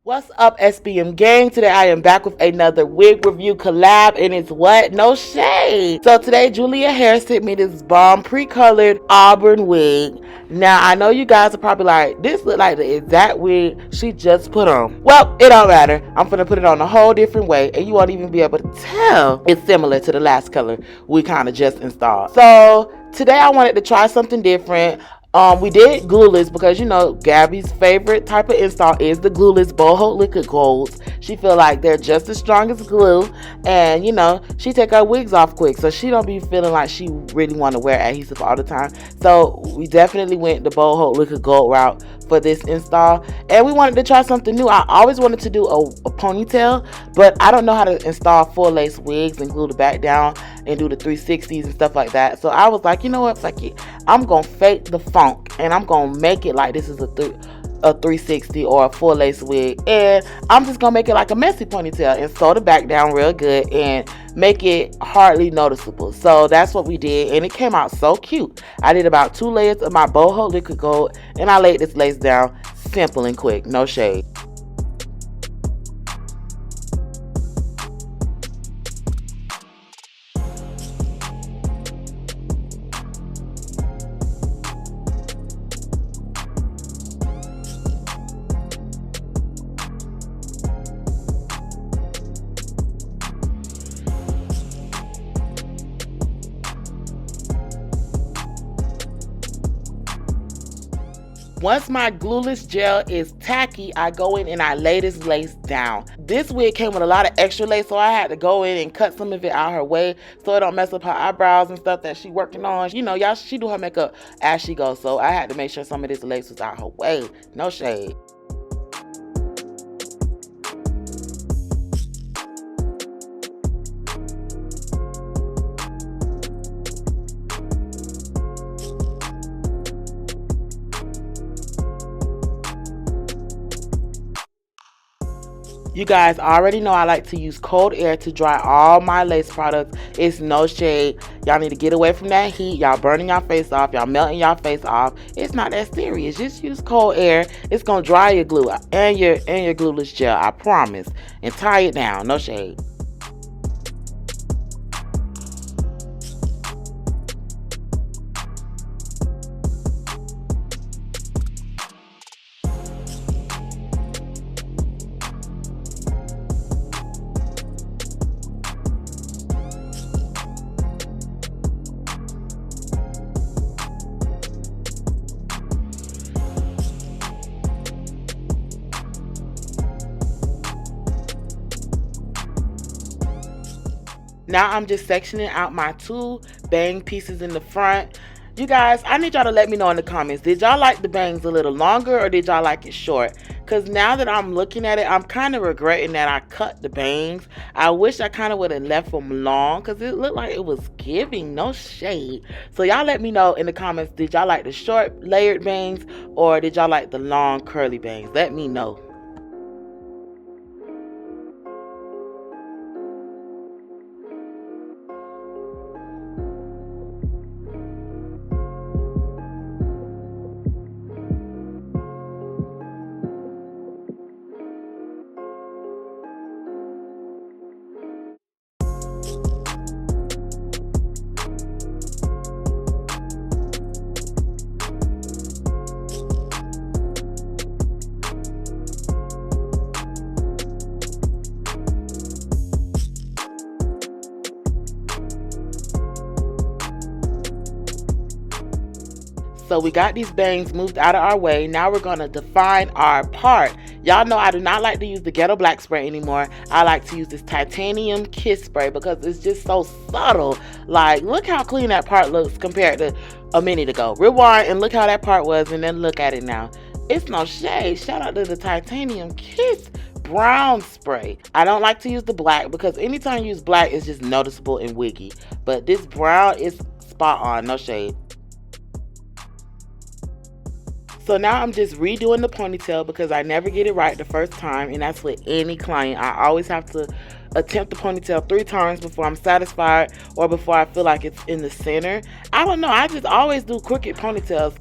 What's up, SBM gang? Today I am back with another wig review collab, and it's what? No shade. So today Julia Hair sent me this bomb pre-colored auburn wig. Now I know you guys are probably like, this look like the exact wig she just put on. Well, it don't matter. I'm gonna put it on a whole different way, and you won't even be able to tell it's similar to the last color we kind of just installed. So today I wanted to try something different. We did glueless because, you know, Gabby's favorite type of install is the glueless boho liquid golds. She feel like they're just as strong as glue, and you know, she take her wigs off quick, so she don't be feeling like she really want to wear adhesive all the time. So we definitely went the boho liquid gold route for this install, and we wanted to try something new. I always wanted to do a ponytail, but I don't know how to install full lace wigs and glue the back down and do the 360s and stuff like that. So I was like, you know what, fuck it, I'm gonna fake the funk and I'm gonna make it like this is a 360 or a full lace wig, and I'm just gonna make it like a messy ponytail and sew the back down real good and make it hardly noticeable. So that's what we did, and it came out so cute. I did about 2 layers of my boho liquid gold, and I laid this lace down simple and quick, no shade. Once my glueless gel is tacky, I go in and I lay this lace down. This wig came with a lot of extra lace, so I had to go in and cut some of it out her way so it don't mess up her eyebrows and stuff that she working on. You know, y'all, she do her makeup as she goes, so I had to make sure some of this lace was out her way. No shade. You guys already know I like to use cold air to dry all my lace products. It's no shade. Y'all need to get away from that heat. Y'all burning y'all face off. Y'all melting y'all face off. It's not that serious. Just use cold air. It's gonna dry your glue and your glueless gel, I promise. And tie it down. No shade. Now I'm just sectioning out my 2 bang pieces in the front. You guys, I need y'all to let me know in the comments, did y'all like the bangs a little longer or did y'all like it short? Because now that I'm looking at it, I'm kind of regretting that I cut the bangs. I wish I kind of would have left them long because it looked like it was giving, no shade. So y'all let me know in the comments, did y'all like the short layered bangs or did y'all like the long curly bangs? Let me know. So we got these bangs moved out of our way. Now we're gonna define our part. Y'all know I do not like to use the Ghetto Black spray anymore. I like to use this titanium kiss spray because it's just so subtle. Like, look how clean that part looks compared to a minute ago. Rewind and look how that part was, and then look at it now. It's no shade. Shout out to the titanium kiss brown spray. I don't like to use the black because anytime you use black, it's just noticeable and wiggy. But this brown is spot on, no shade. So now I'm just redoing the ponytail because I never get it right the first time, and that's with any client. I always have to attempt the ponytail 3 times before I'm satisfied or before I feel like it's in the center. I don't know, I just always do crooked ponytails.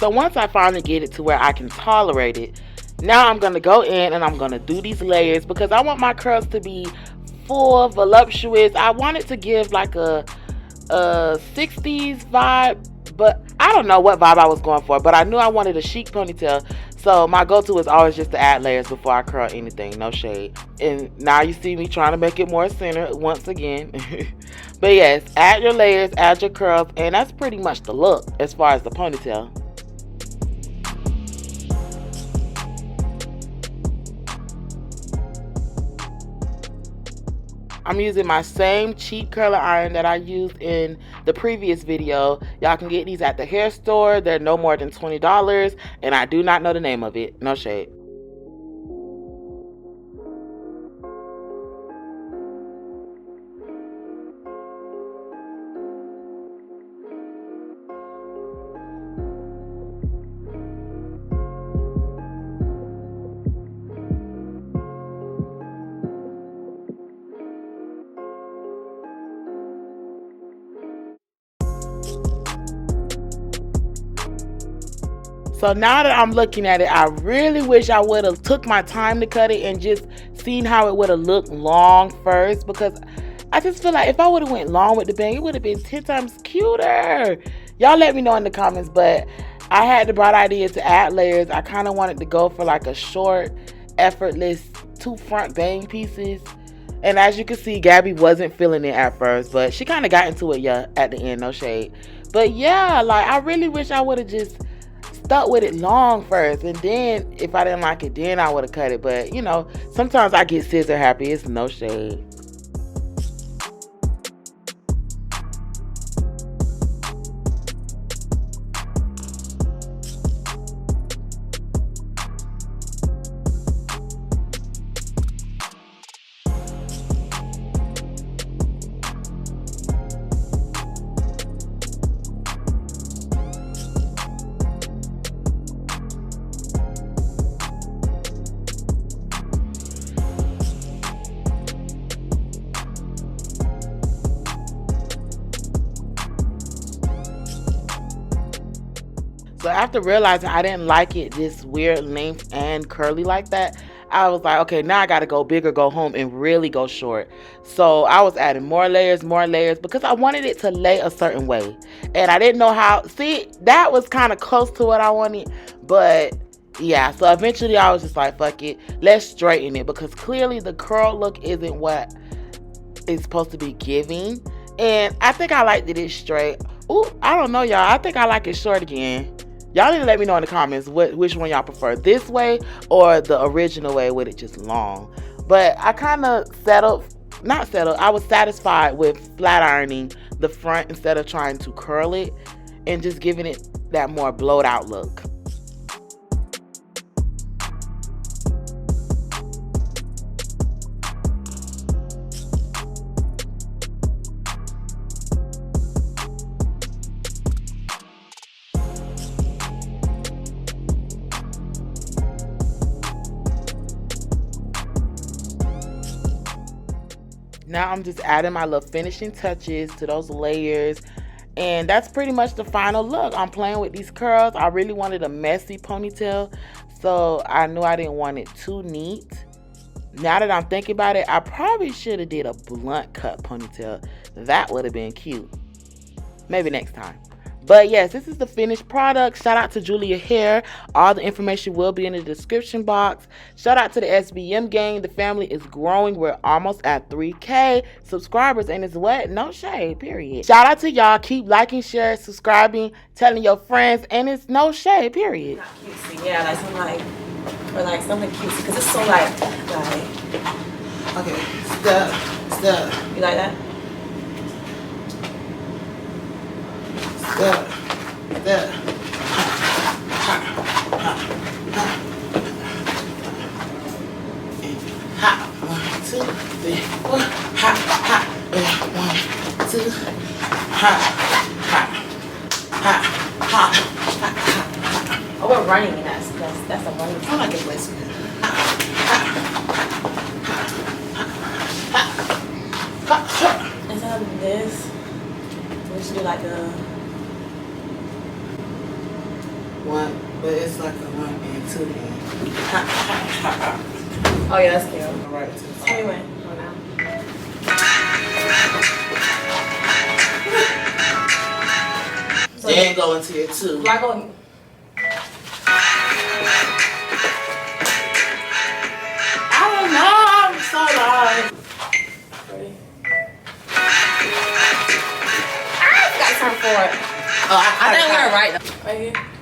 So once I finally get it to where I can tolerate it, now I'm going to go in and I'm going to do these layers because I want my curls to be full, voluptuous. I want it to give like a 60s vibe, but I don't know what vibe I was going for, but I knew I wanted a chic ponytail. So my go-to is always just to add layers before I curl anything, no shade. And now you see me trying to make it more centered once again. But yes, add your layers, add your curls, and that's pretty much the look as far as the ponytail. I'm using my same cheap curler iron that I used in the previous video. Y'all can get these at the hair store. They're no more than $20, and I do not know the name of it. No shade. So now that I'm looking at it, I really wish I would have took my time to cut it and just seen how it would have looked long first, because I just feel like if I would have went long with the bang, it would have been 10 times cuter. Y'all let me know in the comments, but I had the bright idea to add layers. I kind of wanted to go for like a short, effortless 2 front bang pieces. And as you can see, Gabby wasn't feeling it at first, but she kind of got into it, yeah, at the end, no shade. But yeah, like I really wish I would have just stuck with it long first, and then if I didn't like it, then I would have cut it. But you know, sometimes I get scissor happy. It's no shade. So after realizing I didn't like it this weird length and curly like that, I was like, okay, now I gotta go big or go home and really go short. So I was adding more layers, because I wanted it to lay a certain way. And I didn't know how. See, that was kind of close to what I wanted. But yeah, so eventually I was just like, fuck it, let's straighten it, because clearly the curl look isn't what it's supposed to be giving. And I think I liked it straight. Ooh, I don't know, y'all. I think I like it short again. Y'all need to let me know in the comments which one y'all prefer, this way or the original way with it just long. But I kind of I was satisfied with flat ironing the front instead of trying to curl it and just giving it that more blowed out look. Now I'm just adding my little finishing touches to those layers, and that's pretty much the final look. I'm playing with these curls. I really wanted a messy ponytail, so I knew I didn't want it too neat. Now that I'm thinking about it, I probably should have did a blunt cut ponytail. That would have been cute. Maybe next time. But yes, this is the finished product. Shout out to Julia Hair. All the information will be in the description box. Shout out to the SBM gang. The family is growing. We're almost at 3K subscribers, and it's what? No shade, period. Shout out to y'all. Keep liking, sharing, subscribing, telling your friends, and it's no shade, period. Not cutesy, yeah, like something cutesy, because it's so like, okay, stuff. You like that? One, two, three, four. Hop, hop. 1, 2. Hop, hop, hop, hop, hop. Oh, we're running in that. That's a running. I like it less. Instead of this, we should do like a. one, but it's like a 1 and 2 and. Oh yeah, that's cute. All right. Anyway, go now. Then go into your 2. Do I go? I don't know. I'm so lost. Ready? I got time for it. Oh, I think we're right. Right here.